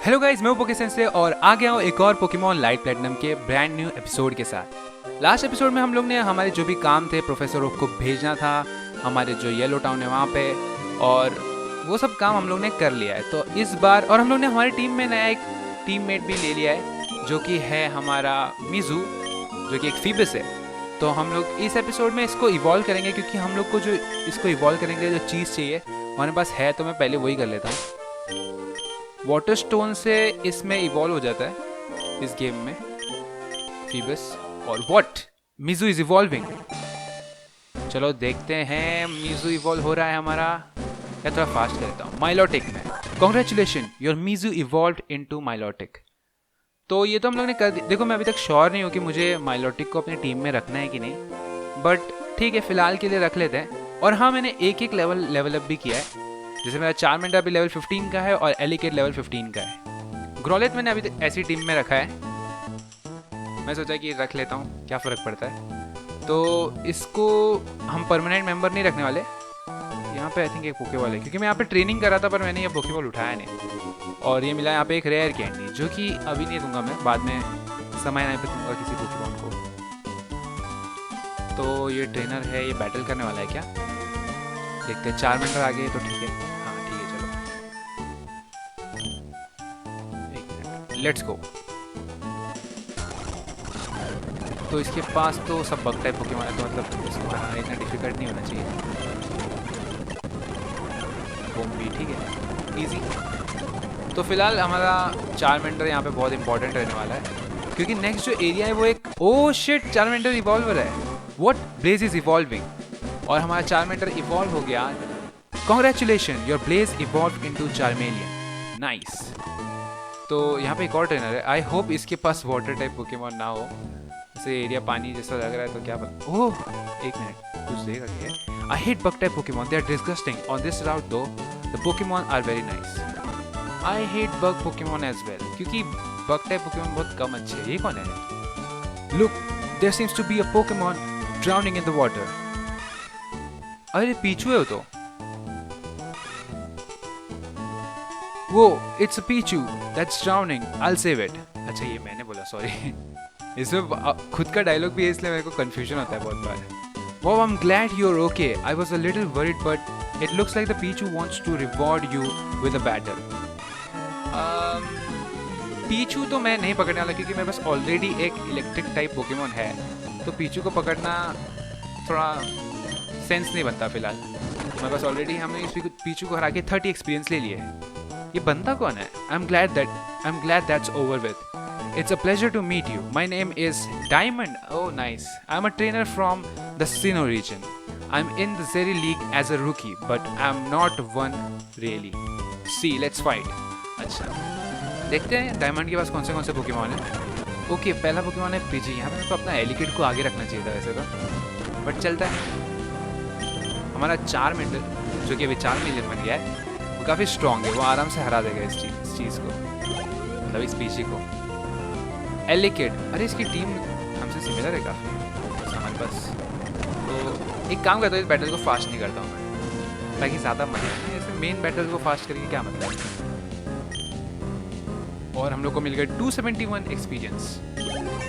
Hello guys, मैं हूं पोके सेंसे और आ गया हूं एक और पोकेमॉन लाइट प्लेटिनम के ब्रांड न्यू एपिसोड के साथ। लास्ट एपिसोड में हम लोग ने हमारे जो भी काम थे, प्रोफेसर ओक को भेजना था हमारे जो येलो टाउन है वहाँ पे, और वो सब काम हम लोग ने कर लिया है। तो इस बार और हम लोग ने हमारी टीम में नया एक टीममेट भी ले लिया है जो कि है हमारा मिजू, जो कि एक फीबस है। तो हम लोग इस एपिसोड में इसको इवॉल्व करेंगे, क्योंकि हम लोग को जो इसको इवॉल्व करेंगे जो चीज़ चाहिए हमारे पास है, तो मैं पहले वही कर लेता हूँ। वाटर स्टोन से इसमें इवॉल्व हो जाता है इस गेम में फीबस। और व्हाट, मिजू इज इवॉल्विंग। चलो देखते हैं मिजू इवॉल्व हो रहा है हमारा, या थोड़ा फास्ट करता हूँ। माइलोटिक में congratulation, your Meizu evolved into Milotic. तो ये तो हम लोग ने कर देखो, मैं अभी तक श्योर नहीं हूँ कि मुझे माइलोटिक को अपनी टीम में रखना है कि नहीं, बट ठीक है फिलहाल के लिए रख लेते हैं। और हाँ, मैंने एक एक लेवल अप भी किया है। जैसे मेरा चार्मेंडर अभी लेवल 15 का है और एलिकेट लेवल 15 का है। ग्रोलेट मैंने अभी ऐसी टीम में रखा है, मैं सोचा कि रख लेता हूँ, क्या फ़र्क पड़ता है। तो इसको हम परमानेंट मेंबर नहीं रखने वाले। यहाँ पे आई थिंक एक पोकेबॉल है, क्योंकि मैं यहाँ पे ट्रेनिंग कर रहा था पर मैंने ये पोकेबॉल उठाया नहीं। और ये मिला यहाँ पे एक रेयर कैंडी, जो कि अभी नहीं दूंगा, मैं बाद में समय आने पे दूंगा किसी पोकेमॉन को। तो ये ट्रेनर है, ये बैटल करने वाला है क्या, देखते हैं। चार्मेंडर आ गए तो ठीक है, हाँ ठीक है, चलो लेट्स गो। तो इसके पास तो सब बग टाइप पोकेमॉन है, तो मतलब इसको हराना इतना डिफिकल्ट नहीं होना चाहिए। बूम भी ठीक है, इजी। तो फिलहाल हमारा चार्मेंडर यहाँ पे बहुत इंपॉर्टेंट रहने वाला है, क्योंकि नेक्स्ट जो एरिया है वो एक ओह शिट, चार्मेंडर इवॉल्वर है। What, Blaze is evolving. और हमारा चार्मेंडर इवॉल्व हो गया। Congratulation, your Blaze evolve into Charmeleon. Nice. तो यहाँ पे एक और ट्रेनर है, आई होप इसके पास वाटर टाइप पोकेमॉन ना हो। जैसे एरिया पानी जैसा लग रहा है, तो क्या पता। ओह एक मिनट, कुछ देगा क्या। I hate bug type Pokemon, they are disgusting on this route though the Pokemon are very nice. I hate bug Pokemon as well, क्योंकि बग टाइप पोकेमॉन बहुत कम अच्छे हैं। ये कौन है? Look, there seems to be a Pokemon drowning in the water. अरे Pichu है वो तो, वो it's a Pichu that's drowning, I will save it. अच्छा ये मैंने बोला, सॉरी। इसमें खुद का डायलॉग भी है, इसलिए मेरे को कंफ्यूजन होता है बहुत बार। Wow, I'm glad you're okay. I was a little worried, but it looks like the Pichu wants to reward you with a battle. पीछू तो मैं नहीं पकड़ने वाला, क्योंकि मेरे पास ऑलरेडी एक इलेक्ट्रिक टाइप पोकेमॉन है, तो पीछू को पकड़ना थोड़ा सेंस नहीं बनता फिलहाल। मेरे पास ऑलरेडी हमने इस पीछू को हरा के 30 एक्सपीरियंस ले लिए है। ये बंदा कौन है? I am glad that's over with. It's a pleasure to meet you. My name is Diamond. Oh, nice. I'm a trainer from the Sinnoh region. I'm in the Zeri League as a rookie, but I'm not one really. See, let's fight. अच्छा, देखते हैं diamond के पास कौन से Pokemon है। Okay, पहला Pokemon है PG. यहाँ पे मेरे को अपना एलिकेट को आगे रखना चाहिए था वैसे तो, बट चलता है। हमारा चार्मेंडर, जो कि अभी 4 मिलियन बन गया है, वो काफ़ी स्ट्रॉन्ग है, वो आराम से हरा देगा इस चीज़ को, मतलब इस पीजी को। एलिकेट, अरे इसकी टीम हमसे सिमिलर है काफ़ी हमारे पास। तो एक काम करता हूँ, इस बैटल को फास्ट नहीं करता हूँ मैं, ताकि ज़्यादा मजा आए। जैसे मेन बैटल को फास्ट करके क्या मतलब है। और हम लोग को मिल गया 271 एक्सपीरियंस।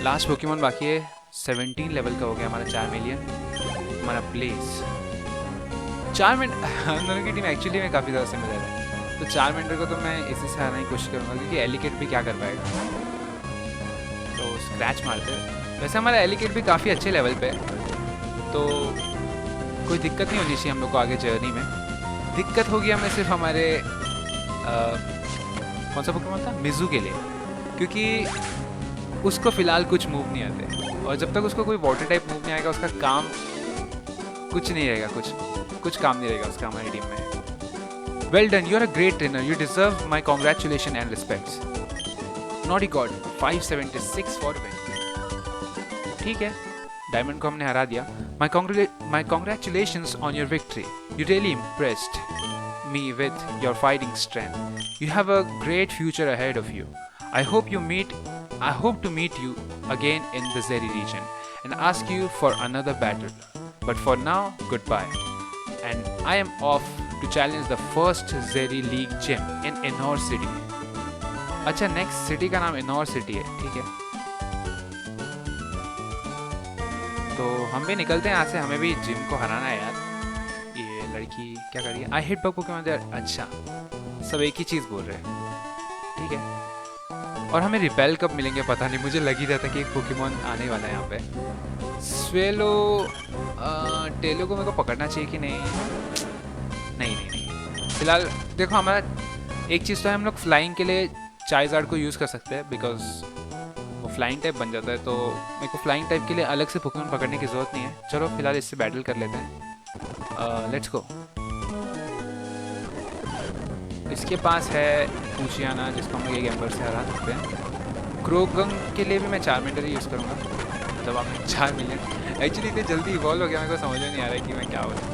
लास्ट पोकेमॉन बाकी है, 17 लेवल का हो गया हमारा चार्मेलियन, हमारा प्लेस। चार्मेंडर, हम दोनों की टीम एक्चुअली में काफ़ी ज़्यादा सिमिलर है। तो चार्मेंडर को तो मैं इसी से हराने की कोशिश करूँगा, क्योंकि एलिकेट भी क्या कर पाएगा। तो स्क्रैच मारते हैं। वैसे हमारा एलिकेट भी काफ़ी अच्छे लेवल पे है, तो कोई दिक्कत नहीं होनी चाहिए हम लोग को आगे जर्नी में। दिक्कत होगी हमें सिर्फ हमारे कौन सा पोकेमॉन था, मिजू के लिए, क्योंकि उसको फ़िलहाल कुछ मूव नहीं आते, और जब तक उसको कोई वाटर टाइप मूव नहीं आएगा उसका काम कुछ नहीं रहेगा, कुछ काम नहीं रहेगा उसका हमारी टीम में। Well done, you are a great trainer, you deserve my congratulation and respects. Naughty god 576 for win. ठीक है, डायमंड को हमने हरा दिया। My congratulations on your victory, you really impressed me with your fighting strength. You have a great future ahead of you. I hope to meet you again in the Zeri region and ask you for another battle. But for now, goodbye. And I am off to challenge the first Zeri League gym in Ennore City. अच्छा, next city का नाम इनोर city है, ठीक है। तो हम भी निकलते हैं यहाँ से, हमें भी जिम को हराना है यार। ये लड़की क्या कर रही है? I hit bug Pokemon there. अच्छा, सब एक ही चीज़ बोल रहे हैं, ठीक है। और हमें रिपेल कब मिलेंगे पता नहीं, मुझे लग ही रहा था कि एक पोकेमॉन आने वाला है यहाँ पे। स्वेलो टेलो को मेरे को पकड़ना चाहिए कि नहीं? नहीं नहीं नहीं, फिलहाल देखो हमारा एक चीज़ तो है, हम लोग फ्लाइंग के लिए चाइज़ार्ड को यूज़ कर सकते हैं, बिकॉज वो फ्लाइंग टाइप बन जाता है। तो मेरे को फ्लाइंग टाइप के लिए अलग से पोकेमॉन पकड़ने की ज़रूरत नहीं है। चलो फिलहाल इससे बैटल कर लेते हैं, लेट्स गो। इसके पास है पूचियाना, जिसको हम लोग एक एम्बर से हरा सकते हैं। क्रोगंग के लिए भी मैं 4 मिनट ही यूज़ करूँगा, जब आप 4 मिलियन। एक्चुअली इतनी जल्दी इवॉल्व हो गया, मेरे को समझ में नहीं आ रहा है कि मैं क्या बोलूँ।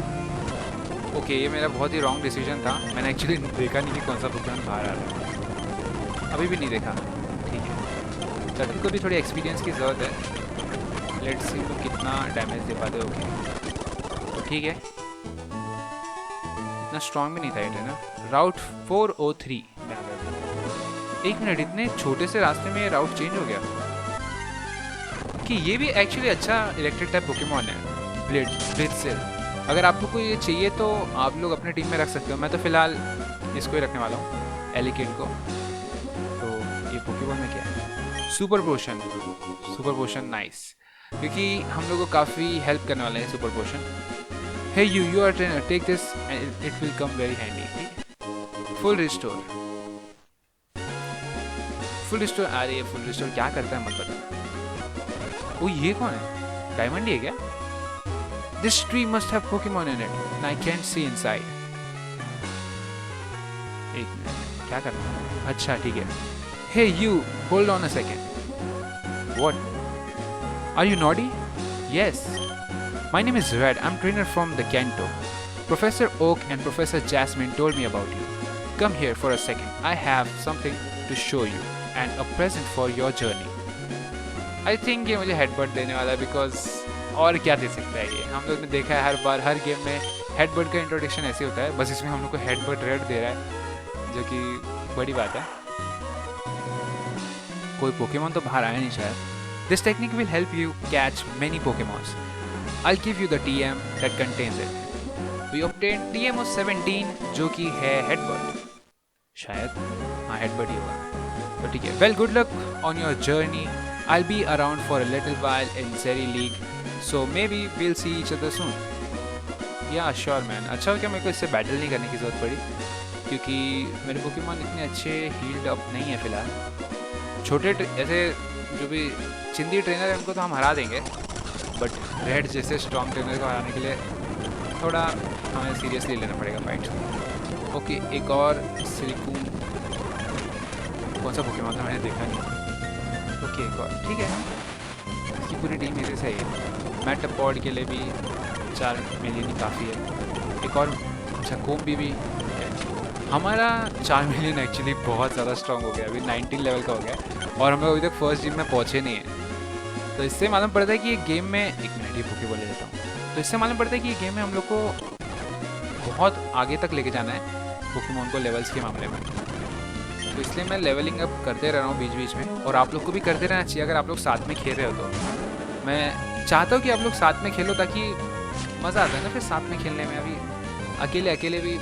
ओके, ये मेरा बहुत ही रॉन्ग डिसीजन था, मैंने एक्चुअली देखा नहीं कि कौन सा पोकेमॉन बाहर आ रहा है, अभी भी नहीं देखा, ठीक है। चटनी को भी थोड़ी एक्सपीरियंस की ज़रूरत है। लेट्स सी वो कितना डैमेज दे पाते। ओके, ठीक है, इतना स्ट्रॉन्ग भी नहीं था ये ना। राउट 403 में आ गया। 1 मिनट, इतने छोटे से रास्ते में ये राउट चेंज हो गया कि ये भी एक्चुअली अच्छा इलेक्ट्रिक टाइप पोकेमॉन है, ब्लिट्ज़ेल। अगर आपको कोई ये चाहिए तो आप लोग अपने टीम में रख सकते हो। मैं तो फिलहाल इसको ही रखने वाला हूँ, एलिकेट को। तो ये पोकेमॉन में क्या है? Super potion. Super potion nice, क्योंकि हम लोग को काफ़ी हेल्प करने वाले हैं super potion. Hey you are trainer, take this and it will come very handy. Full restore. Full restore, अरे ये full restore क्या करता है मत बता। ओ ये कौन है? डायमंड ही है क्या? This tree must have Pokemon in it and I can't see inside. एक मिनट, क्या करना है? अच्छा ठीक है। Hey you, hold on a second. What? Are you naughty? Yes. My name is Red. I'm trainer from the Kanto. Professor Oak and Professor Jasmine told me about you. Come here for a second. I have something to show you and a present for your journey. I think ये मुझे headbutt देने वाला है, because और क्या दे सकता है ये? हम लोग ने देखा है हर बार हर गेम में हेडबट का इंट्रोडक्शन ऐसे होता है, बस इसमें हम लोग को हेडबट रेड दे रहा है, जो कि बड़ी बात है। कोई पोकेमॉन तो बाहर आया नहीं शायद। This technique will help you catch many Pokemons. I'll give you the TM that contains it. We obtained TM of 17, जो कि है हेडबट शायद। हाँ हेडबट ही होगा, तो ठीक है। Well, good luck on your journey. I'll be around for a little while in Zeri League, so maybe we'll see each other soon. Yeah, sure man. अच्छा हो क्या मेरे को इससे बैटल नहीं करने की ज़रूरत पड़ी, क्योंकि मेरे पोकेमॉन इतने अच्छे हील्ड अप नहीं है फिलहाल। छोटे ऐसे जो भी चिंदी ट्रेनर है उनको तो हम हरा देंगे, बट रेड जैसे स्ट्रॉन्ग ट्रेनर को हराने के लिए थोड़ा हमें सीरियसली लेना पड़ेगा फाइट। ओके, एक और सिलिकून, कौन सा पोकेमॉन था मैंने देखा नहीं। ओके, एक और, ठीक है। इसकी पूरी टीम मेरे से है। मैटपॉड के लिए भी 4 मिलियन ही काफ़ी है। एक और, अच्छा कोम्बी भी हमारा 4 मिलियन एक्चुअली बहुत ज़्यादा स्ट्रॉन्ग हो गया, अभी 19 लेवल का हो गया और हम लोग अभी तक फर्स्ट जिम में पहुँचे नहीं हैं। तो इससे मालूम पड़ता है कि ये गेम में, एक मिनट ये पोकेबॉल ले लेता हूँ। तो इससे मालूम पड़ता है कि ये गेम में हम लोग को बहुत आगे तक लेके जाना है पोकेमॉन को लेवल्स के मामले में। तो इसलिए मैं लेवलिंग अप करते रह रहा हूँ बीच बीच में, और आप लोग को भी करते रहना चाहिए अगर आप लोग साथ में खेल रहे हो। तो मैं चाहता हूँ कि आप लोग साथ में खेलो, ताकि मज़ा आता है ना फिर साथ में खेलने में। अभी अकेले अकेले भी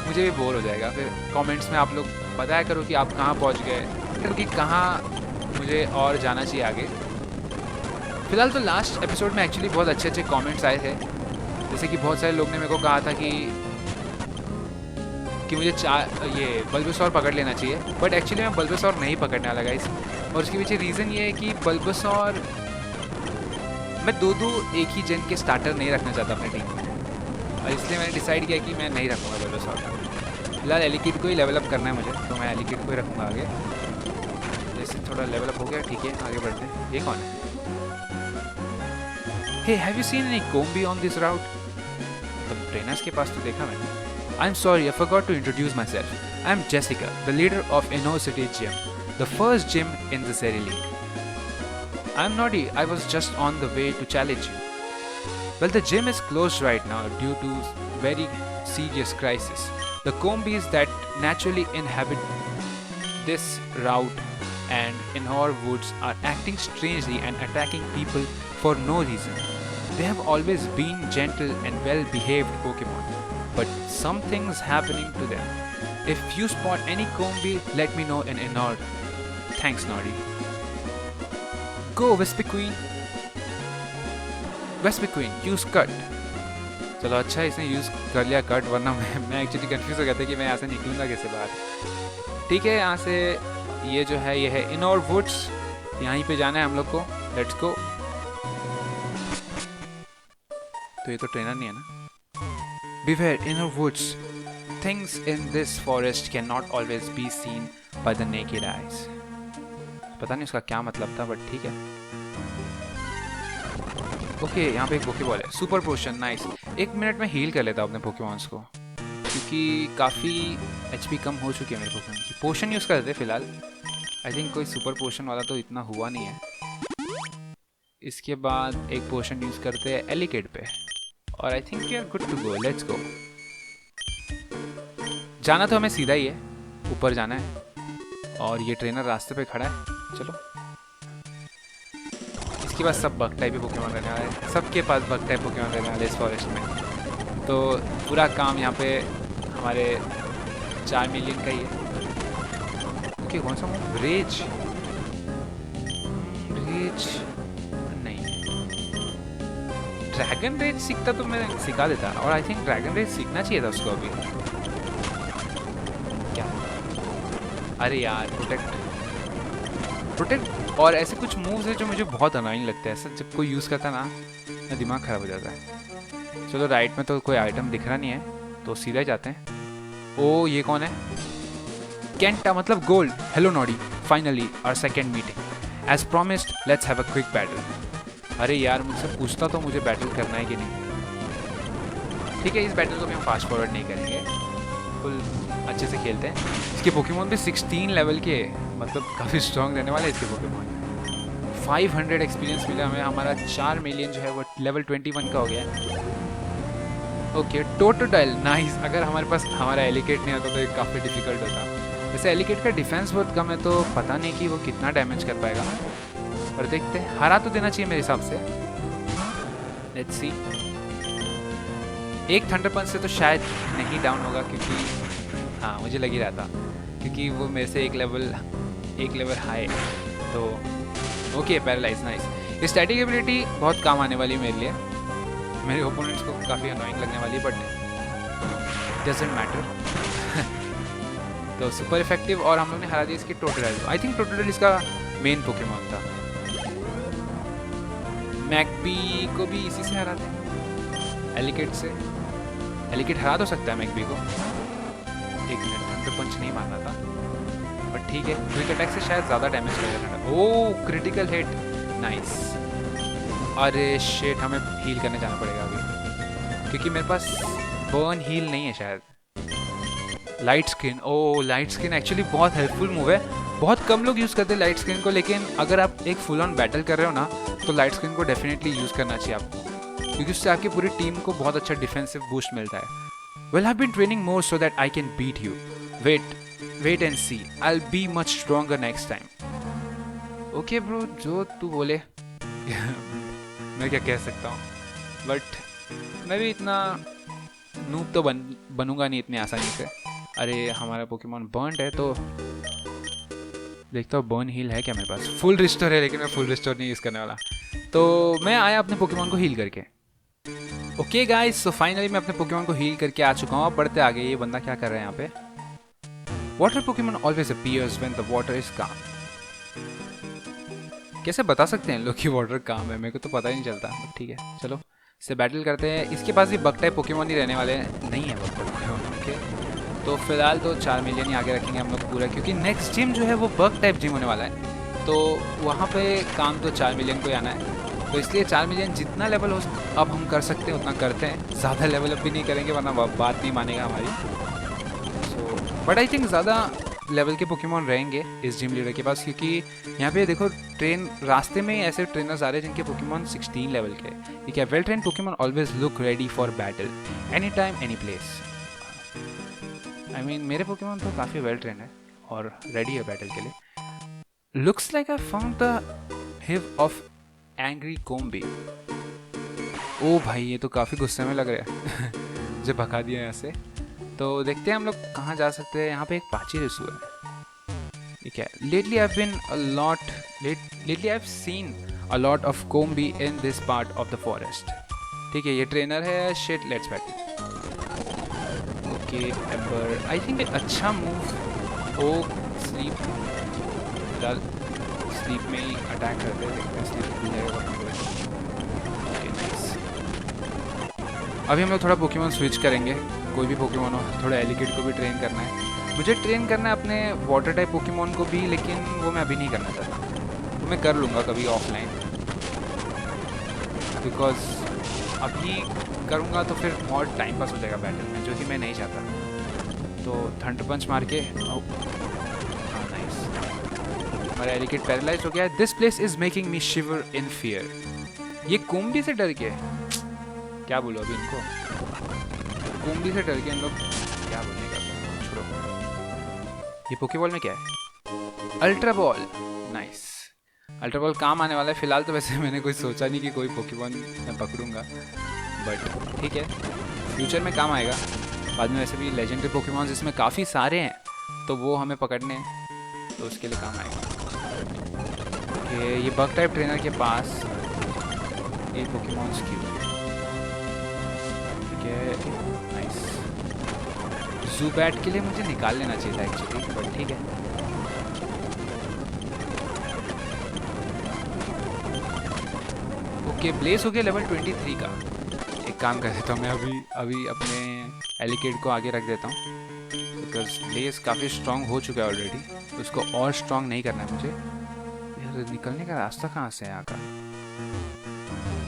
मुझे भी बोर हो जाएगा। फिर कमेंट्स में आप लोग बताया करो कि आप कहाँ पहुँच गए, क्योंकि कहाँ मुझे और जाना चाहिए आगे। फिलहाल तो लास्ट एपिसोड में एक्चुअली बहुत अच्छे अच्छे कमेंट्स आए थे, जैसे कि बहुत सारे लोग ने मेरे को कहा था कि मुझे ये बल्बासौर पकड़ लेना चाहिए, बट एक्चुअली मैं बल्बासौर नहीं पकड़ने वाला गाइस। और उसके पीछे रीज़न ये है कि बल्बासौर मैं दो एक ही जन के स्टार्टर नहीं रखना चाहता अपने टीम में, और इसलिए मैंने डिसाइड किया कि मैं नहीं रखूँगा बल्बासौर। फिलहाल एलिकिड को ही लेवल अप करना है मुझे, तो मैं एलिकिड को ही रखूँगा आगे। जैसे थोड़ा लेवल अप हो गया, ठीक है आगे बढ़ते हैं। ये कौन है? Hey, have you seen any Combee on this route? तो ट्रेनर्स के पास तो देखा मैंने। I'm sorry, I forgot to introduce myself. I'm Jessica, the leader of Inno City Gym, the first gym in the Zeri League. I'm naughty, I was just on the way to challenge you. Well, the gym is closed right now due to very serious crisis. The Combies that naturally inhabit this route and Inor Woods are acting strangely and attacking people for no reason. They have always been gentle and well-behaved Pokemon, but something's happening to them. If you spot any Combi, let me know in Inor. Thanks, Nori. Go, Vespiquen. Vespiquen, use cut. चलो अच्छा इसने use कर लिया cut, वरना मैं actually confuse हो गया था कि मैं यहाँ से निकलूँगा कैसे बाहर। ठीक है, यहाँ से ये जो है ये है इनोर वुड्स, यहीं पे जाना है हम लोग को। Let's go. तो ये तो ट्रेनर नहीं है ना। Beware inner woods. Things in this forest cannot always be seen by the naked eyes. पता नहीं उसका क्या मतलब था, बट ठीक है। ओके, यहाँ पे एक पोकेबॉल है। Super potion, nice. 1 मिनट में हील कर लेता हूँ अपने पोकेमॉन्स को, क्योंकि काफ़ी एचपी कम हो चुकी है मेरे पोकेमॉन की। पोशन यूज़ कर देते फिलहाल। आई थिंक कोई सुपर पोशन वाला तो इतना हुआ नहीं है। इसके बाद एक पोशन यूज़ करते हैं एलिकेट पे, और I think we are good to go. Let's go. जाना तो हमें सीधा ही है, ऊपर जाना है, और ये ट्रेनर रास्ते पे खड़ा है। चलो, इसके पास सब बग टाइप पोकेमॉन रहने वाला है। सबके पास बग टाइप पोकेमॉन रहने वाले इस फॉरेस्ट में। तो पूरा काम यहाँ पे हमारे 4 मिलियन का ही है। ओके, कौन सा मूव? रेज। रेज नहीं, ड्रैगन रेज सीखता तो मैं सिखा देता, और आई थिंक ड्रैगन रेज सीखना चाहिए था उसको अभी। क्या? अरे यार, प्रोटेक्ट और ऐसे कुछ मूव्स है जो मुझे बहुत अनोइंग लगते हैं। ऐसा जब कोई यूज़ करता है ना, मेरा दिमाग खराब हो जाता है। चलो, राइट में तो कोई आइटम दिख रहा नहीं है, तो सीधा ही जाते हैं। ओ, ये कौन है? केंटा, मतलब gold. Hello Noddy, finally our second meeting. As promised, let's have a quick battle. अरे यार, मुझसे पूछता तो मुझे बैटल करना है कि नहीं। ठीक है, इस बैटल को भी हम फास्ट फॉरवर्ड नहीं करेंगे, फुल अच्छे से खेलते हैं। इसके पोकेमॉन भी 16 लेवल के, मतलब काफ़ी स्ट्रॉन्ग रहने वाले इसके पोकेमॉन। 500 एक्सपीरियंस मिला हमें। हमारा 4 मिलियन जो है वो लेवल 21 का हो गया है। Okay, Totodile, nice. अगर हमारे पास हमारा एलिकेट नहीं होता तो ये काफ़ी डिफिकल्ट होता। वैसे एलिकेट का डिफेंस बहुत कम है, तो पता नहीं कि वो कितना डैमेज कर पाएगा, पर देखते हैं। हरा तो देना चाहिए मेरे हिसाब से। Let's see. एक थंडर पंच से तो शायद नहीं डाउन होगा, क्योंकि हाँ, मुझे लग ही रहा था, क्योंकि वो मेरे से एक लेवल हाई। तो okay, paralyse, nice. Static ability बहुत काम आने वाली है मेरे लिए। मेरे ओपोनेंट्स को काफ़ी अनोइंग लगने वाली है, बट डजंट मैटर। तो सुपर इफेक्टिव, और हम लोग ने हरा दिया इसकी टोटोडाइल। आई थिंक टोटोडाइल इसका मेन पोकेमॉन था। मैकबी को भी इसी से हरा थे, एलिकेट से। एलिकेट हरा तो सकता है मैकबी को। 1 मिनट, थंडर पंच नहीं मारना था, बट ठीक है। क्विक अटैक से शायद ज़्यादा डैमेज करेगा। ओह, क्रिटिकल हिट, नाइस। अरे शेट, हमें हील करने जाना पड़ेगा अभी, क्योंकि मेरे पास बर्न हील नहीं है शायद। लाइट स्क्रीन, ओह लाइट स्क्रीन एक्चुअली बहुत हेल्पफुल मूव है। बहुत कम लोग यूज़ करते हैं लाइट स्क्रीन को, लेकिन अगर आप एक फुल ऑन बैटल कर रहे हो ना, तो लाइट स्क्रीन को डेफिनेटली यूज़ करना चाहिए आपको, क्योंकि उससे आपकी पूरी टीम को बहुत अच्छा डिफेंसिव बूस्ट मिलता है। Well, I have been training more so that I can beat you. Wait and see, I will be much stronger next time. Okay bro, जो तू बोले। मैं क्या कह सकता हूँ, बट मैं भी इतना नूब तो बनूंगा नहीं इतनी आसानी से। अरे हमारा पोकेमॉन बर्न्ड है, तो देखता हूँ बर्न हील है क्या मेरे पास। फुल रिस्टोर है, लेकिन मैं फुल रिस्टोर नहीं यूज़ करने वाला। तो मैं आया अपने पोकेमॉन को हील करके। ओके गाइस, सो फाइनली मैं अपने पोकेमॉन को हील करके आ चुका हूँ। अब बढ़ते आगे। ये बंदा क्या कर रहा है यहाँ पे? Water Pokemon always appears when the water is काम। कैसे बता सकते हैं लोग कि वाटर काम है? मेरे को तो पता ही नहीं चलता। ठीक है, चलो इससे बैटल करते हैं। इसके पास भी बग टाइप पोकेमॉन ही रहने वाले नहीं है, बग टाइप पोकेमॉन। ओके, तो फिलहाल तो 4 मिलियन ही आगे रखेंगे हम लोग पूरा, क्योंकि नेक्स्ट जिम जो है वो बग टाइप जिम होने वाला है। तो वहाँ पे काम तो 4 मिलियन को ही आना है, तो इसलिए 4 मिलियन जितना लेवल हो अब हम कर सकते हैं उतना करते हैं। ज़्यादा लेवल अप भी नहीं करेंगे, वरना बात नहीं मानेगा हमारी। सो बट आई थिंक ज़्यादा लेवल के पोकेमॉन रहेंगे इस जिम लीडर के पास, क्योंकि यहाँ पे देखो रास्ते में ऐसे ट्रेनर्स आ रहे हैं जिनके पोकेमॉन 16 लेवल के। ठीक है, well train Pokemon always look ready for battle any time any place. I mean मेरे पोकेमॉन तो काफ़ी वेल ट्रेन है, और रेडी है बैटल के लिए। Looks like I found the hive of angry Combee. ओ भाई ये तो काफ़ी गुस्से में लग रहा है मुझे भगा दिया यहाँ से। तो देखते हैं हम लोग कहाँ जा सकते हैं। यहाँ पे एक पाची रिसू है, ठीक है। Lately I have seen a lot of Combee in this part of the forest. ठीक है, ये ट्रेनर है। Shit, let's battle. Okay Ember, I think अच्छा मूव। ओ स्लीप, फिलहाल स्लीप में ही अटैक करते हैं, देखते हैं स्लीप मिल जाएगा। Okay nice. अभी हम लोग थोड़ा पोकेमॉन स्विच करेंगे, कोई भी पोकेमॉन हो। थोड़ा एलिकेट को भी ट्रेन करना है, मुझे ट्रेन करना है अपने वाटर टाइप पोकेमॉन को भी, लेकिन वो मैं अभी नहीं करना चाहता। तो मैं कर लूँगा कभी ऑफलाइन, बिकॉज अभी करूँगा तो फिर बहुत टाइम पास हो जाएगा बैटल में, जो कि मैं नहीं चाहता। तो थंडर पंच मार के, नाइस, हमारा एलिकेट पैरालाइज हो गया है। This place is making me shiver in fear. ये कोम्बी से डर के, क्या बोलो अभी इनको, कोम्बी से डर के इन लोग क्या बोलने का, छोड़ो। ये पोकेबॉल में क्या है? Ultra ball, nice. Ultra ball काम आने वाला है। फिलहाल तो वैसे मैंने कोई सोचा नहीं कि कोई पोकेमॉन मैं पकड़ूंगा, बट ठीक है, फ्यूचर में काम आएगा बाद में। वैसे भी लेजेंडरी पोकेमॉन्स इसमें काफ़ी सारे हैं, तो वो हमें पकड़ने हैं, तो उसके लिए काम आएगा। ओके, ये बग टाइप ट्रेनर के पास एक पोकेमॉन्स की, ठीक है, नाइस। ज़ूबैट के लिए मुझे निकाल लेना चाहिए था एक्चुअली, बट ठीक है। ओके, ब्लेस हो गया लेवल 23 का। एक काम कर देता हूँ मैं, अभी अपने एलिकेट को आगे रख देता हूँ, बिकॉज ब्लेस काफ़ी स्ट्रांग हो चुका है ऑलरेडी, तो उसको और स्ट्रांग नहीं करना है मुझे। यार निकलने का रास्ता कहाँ से है यहाँ का?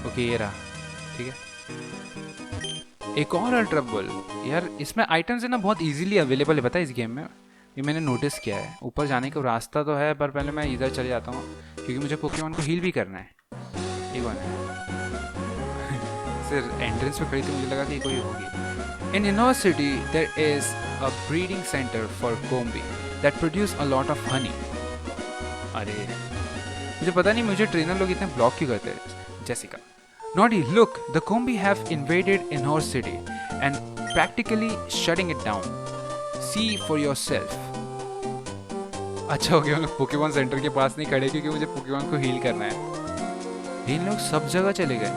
ओके ये रहा, ठीक है। एक और अल्ट्रा बॉल। यार इसमें आइटम्स है ना बहुत इजीली अवेलेबल है, पता है इस गेम में, ये मैंने नोटिस किया है। ऊपर जाने का रास्ता तो है, पर पहले मैं इधर चले जाता हूँ, क्योंकि मुझे पोकेमॉन को हील भी करना है। ये कौन है? सिर्फ एंट्रेंस पे खड़ी थी, मुझे लगा कि कोई होगी। In Innova city there is a breeding centre for Combee that produce a lot of honey. अरे मुझे पता नहीं मुझे ट्रेनर लोग इतने ब्लॉक क्यों करते हैं। Jessica, Noddy, look, the Combi have invaded Ennore City and practically shutting it down. See for yourself. अच्छा हो गया हम लोग पोकेमॉन सेंटर के पास नहीं खड़े, क्योंकि मुझे पोकेमॉन को हील करना है। इन लोग सब जगह चले गए,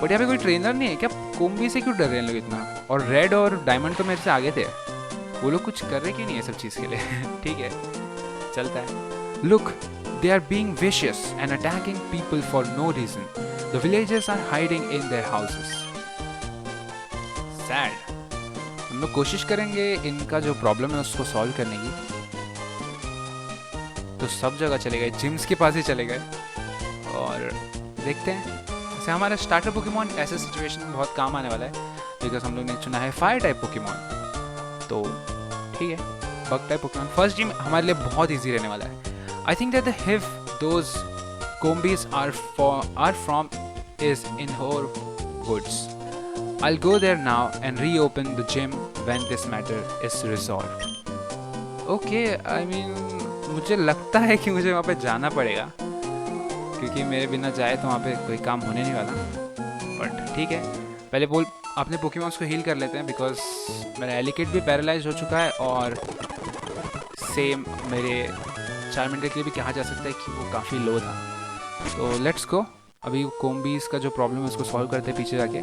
बट यहाँ पे कोई ट्रेनर नहीं है क्या? कोम्बी से क्यों डर रहे हैं लोग इतना? और रेड और डायमंड तो मेरे से आगे थे, वो लोग कुछ कर रहे क्यों नहीं है सब चीज़ के लिए? ठीक है, चलता है। Look, they are being vicious and attacking people for no reason. The villagers are hiding in their houses. Sad. हम लोग कोशिश करेंगे इनका जो प्रॉब्लम है उसको सॉल्व करने की। तो सब जगह चले गए, जिम्स के पास ही चले गए, और देखते हैं। जैसे हमारा स्टार्टर पोकेमॉन ऐसे सिचुएशन में बहुत काम आने वाला है, बिकॉज हम लोग ने चुना है फायर टाइप पोकेमॉन। तो ठीक है, bug type Pokemon first gym हमारे लिए बहुत ईजी रहने वाला है। I think that the hive those Combies are from is in Ennore Woods. I'll go there now and reopen the gym when this matter is resolved. Okay, I mean मुझे लगता है कि मुझे वहाँ पे जाना पड़ेगा, क्योंकि मेरे बिना जाए तो वहाँ पे कोई काम होने नहीं वाला। बट ठीक है, पहले अपने पोकेमॉन्स को हील कर लेते हैं, बिकॉज मेरा एलिकेट भी पैरालाइज हो चुका है, और सेम मेरे चार्मेंडर के लिए भी कहा जा सकता है कि वो काफ़ी लो था। तो लेट्स गो। अभी कोम्बीज का जो प्रॉब्लम है उसको सॉल्व करते हैं पीछे जाके।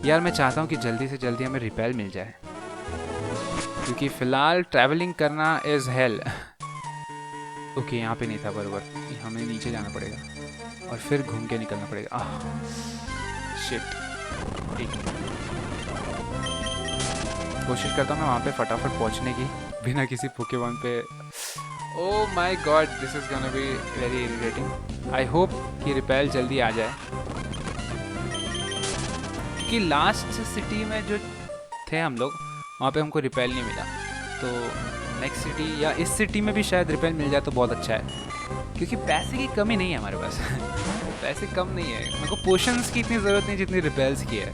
यार मैं चाहता हूँ कि जल्दी से जल्दी हमें रिपेल मिल जाए, क्योंकि फ़िलहाल ट्रैवलिंग करना इज़ हेल। ओके, यहाँ पे नहीं था बराबर, हमें नीचे जाना पड़ेगा और फिर घूम के निकलना पड़ेगा। शिट, ठीक, कोशिश करता हूँ मैं वहाँ पे फटाफट पहुँचने की बिना किसी पोकेमॉन पे। Oh my God, this is gonna be very irritating. I hope कि रिपेल जल्दी आ जाए, क्योंकि लास्ट सिटी में जो थे हम लोग वहाँ पे हमको रिपेल नहीं मिला। तो नेक्स्ट सिटी या इस सिटी में भी शायद रिपेल मिल जाए तो बहुत अच्छा है, क्योंकि पैसे की कमी नहीं है हमारे पास। पैसे कम नहीं है, मेरे को पोशंस की इतनी ज़रूरत नहीं जितनी रिपेल्स की है।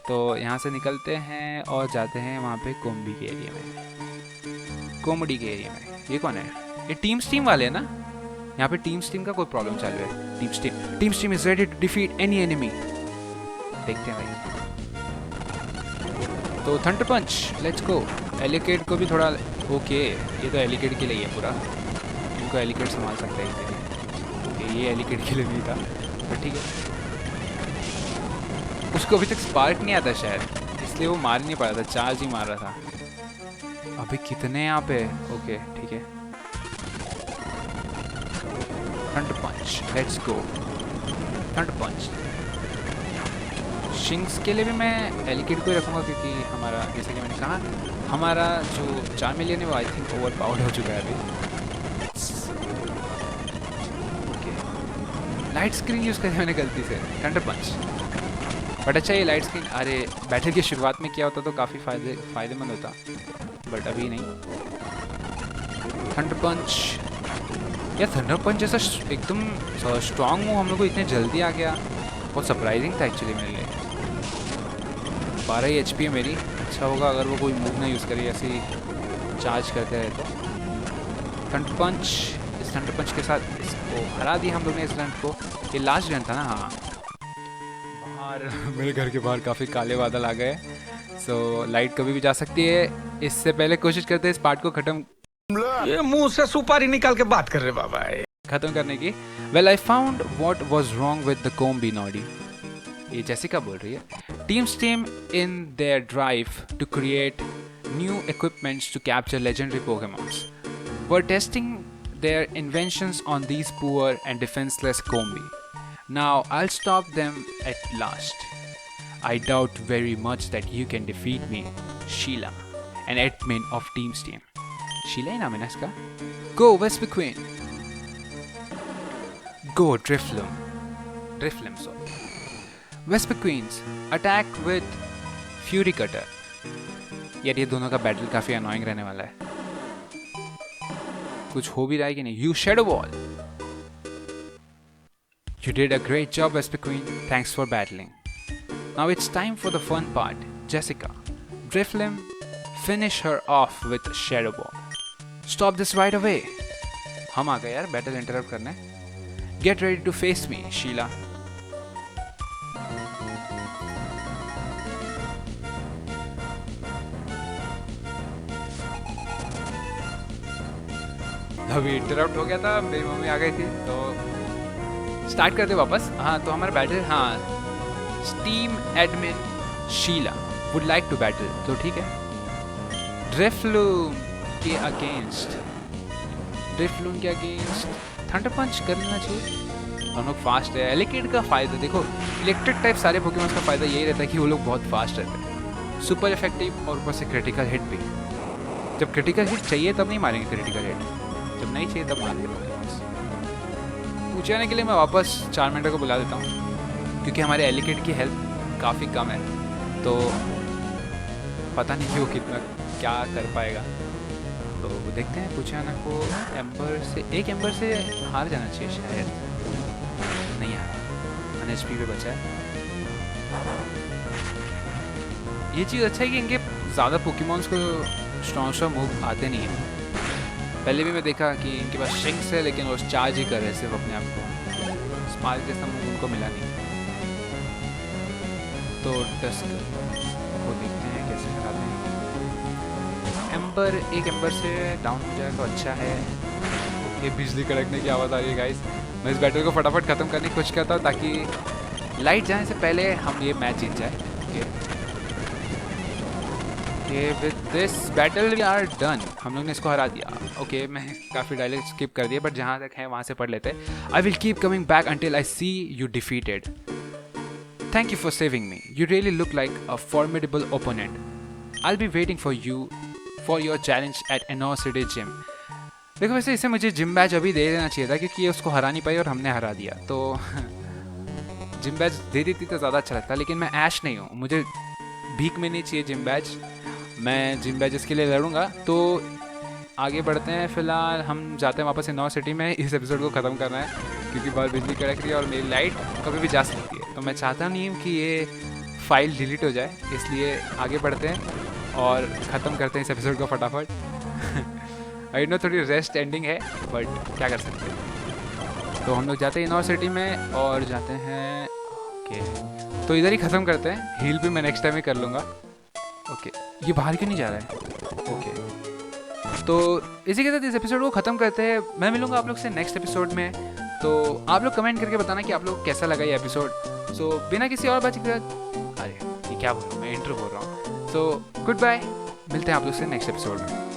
तो यहाँ से निकलते हैं और जाते हैं वहाँ पे कोम्बी के एरिया में। कॉमेडी के एरिया में। ये कौन है? ये टीम स्टीम वाले हैं ना? यहाँ पे टीम स्टीम का कोई प्रॉब्लम चालू है। Team steam is ready to defeat any enemy. देखते हैं भाई। तो थंडर पंच, लेट्स गो। एलिकेट को भी थोड़ा ओके, ये तो एलिकेट के लिए है पूरा, इनको एलिकेट संभाल सकता है इजीली। ओके, ये एलिकेट के लिए नहीं था, पर ठीक है। उसको अभी तक स्पार्क नहीं आता शायद, इसलिए वो मार नहीं पा रहा था, चार्ज ही मार रहा था। अभी कितने यहाँ पे? ओके ठीक है। Thunder punch, let's go. Thunder punch. शिंग्स के लिए भी मैं एलिकेट को ही रखूँगा, क्योंकि हमारा, जैसे कि मैंने कहा, हमारा जो 4 मिलियन है वो आई थिंक ओवर पावर्ड हो चुका है अभी। ओके, लाइट स्क्रीन यूज़ करी मैंने गलती से। थंडर पंच, बट अच्छा ये लाइट स्क्रीन, अरे बैटल की शुरुआत में क्या होता तो काफ़ी फ़ायदेमंद होता, बट अभी नहीं। थंडर पंच, या थंडर पंच जैसा एकदम स्ट्रॉन्ग मूव हम लोग को इतने जल्दी आ गया, बहुत सरप्राइजिंग था एक्चुअली मेरे लिए। 12 HP है मेरी। अच्छा होगा अगर वो कोई मूव ना यूज़ करे, ऐसे चार्ज करते रहे तो। थंडर पंच, इस थंडर पंच के साथ इसको हरा दिया हम लोग ने, इस रन को। ये लास्ट रन था ना? हाँ। मेरे घर के बाहर काफ़ी काले बादल आ गए, सो लाइट कभी भी जा सकती है। इससे पहले कोशिश करते हैं इस पार्ट को खत्म, ये मुंह से सुपारी निकाल के बात कर रहे बाबा खत्म करने की। Well I found what was wrong with the Combee noddy. ये जेसिका बोल रही है। Teams team in their drive to create new equipments to capture legendary Pokemons were testing their inventions on these poor and defenceless Combee. Now I'll stop them at last. I doubt very much that you can defeat me, Sheila, an admin of Team's team. Sheila ही नाम है ना इसका? Go Vespiquen. Go Drifloon. Drifloon, sorry. Vespiquens attack with Fury Cutter. यार ये दोनों का battle काफी annoying रहने वाला है. कुछ हो भी रहा है कि नहीं? You Shadow Ball. You did a great job, Vespiquen. Thanks for battling. Now it's time for the fun part. Jessica, Drifloon, finish her off with Shadow Ball. Stop this right away. हम आ गए यार battle interrupt करने. Get ready to face me, Sheila. अभी interrupt हो गया था, मेरी mummy आ गई थी, तो स्टार्ट करते वापस. हाँ, तो हमारा बैटल, हाँ, steam admin Sheila would like to battle, तो ठीक है. ड्रिफ्लून के अगेंस्ट थंडर पंच कर लेना चाहिए. हम लोग फास्ट है. एलिकेट का फायदा देखो, इलेक्ट्रिक टाइप सारे पोकेमॉन्स का फायदा यही रहता है कि वो लोग बहुत फास्ट रहते हैं, सुपर इफेक्टिव, और ऊपर से क्रिटिकल हिट भी. जब क्रिटिकल हिट चाहिए तब नहीं मारेंगे क्रिटिकल हिट, जब नहीं चाहिए तब मारेंगे पोकेमॉन्स. पूछे आने के लिए मैं वापस चार्मेंडर को बुला देता हूँ, क्योंकि हमारे एलिकेट की हेल्प काफ़ी कम है, तो पता नहीं कि वो कितना क्या कर पाएगा. तो देखते हैं. पूछे आना को एक एम्बर से हार जाना चाहिए शायद. नहीं यार, 1 HP पे बचा है. ये चीज़ अच्छा है कि इनके ज़्यादा पोकेमॉन्स को स्ट्रॉन्ग मूव आते नहीं हैं. पहले भी मैं देखा कि इनके पास शिंग्स है, लेकिन वो चार्ज ही कर रहे सिर्फ अपने आप को. स्पार्क जैसा मूव उनको मिला नहीं. तो डस्क को देखते हैं कैसे कराते हैं. एक एम्बर से डाउन हो जाए तो अच्छा है. ये बिजली कड़कने की आवाज़ आ रही है गाइस. मैं इस बैटल को फटाफट ख़त्म करने की कोशिश करता हूँ, ताकि लाइट जाने से पहले हम ये मैच जीत जाए. Okay, with this battle we are done. हम लोग ने इसको हरा दिया. ओके, मैं काफ़ी डायलॉग स्किप कर दिया, बट जहाँ तक है वहाँ से पढ़ लेते हैं. I will keep coming back until I see you defeated. Thank you for saving me. You really look like a formidable opponent. I will be waiting for you for your challenge at Enor city gym. देखो, वैसे इसे मुझे gym batch अभी दे देना चाहिए था, क्योंकि ये उसको हरा नहीं पाई और हमने हरा दिया. तो जिम बैच दे देती तो ज़्यादा अच्छा लगता, लेकिन मैं ऐश नहीं हूँ, मुझे भीख में नहीं चाहिए जिम बैच. मैं जिम बैचेस के लिए लड़ूंगा. तो आगे बढ़ते हैं. फिलहाल हम जाते हैं वापस एनोर सिटी में. इस एपिसोड को ख़त्म करना है, क्योंकि बहुत बिजली कड़क रही है और मेरी लाइट कभी भी जा सकती है. तो मैं चाहता नहीं हूँ कि ये फाइल डिलीट हो जाए, इसलिए आगे बढ़ते हैं और ख़त्म करते हैं इस एपिसोड को फटाफट. आई नो थोड़ी रेस्ट एंडिंग है बट क्या कर सकते हैं। तो हम लोग जाते हैं इनोर सिटी में और जाते हैं ओके, तो इधर ही ख़त्म करते हैं। हील भी मैं नेक्स्ट टाइम ही कर लूँगा। ओके, ये बाहर क्यों नहीं जा रहा है? ओके, तो इसी के साथ इस एपिसोड को ख़त्म करते हैं। मैं मिलूँगा आप लोग से नेक्स्ट एपिसोड में। तो आप लोग कमेंट करके बताना कि आप लोग कैसा लगा ये एपिसोड। सो बिना किसी और बात के, अरे ये क्या बोल रहा हूँ, मैं इंट्रो बोल रहा हूँ। सो गुड बाय, मिलते हैं आप लोग से नेक्स्ट एपिसोड में।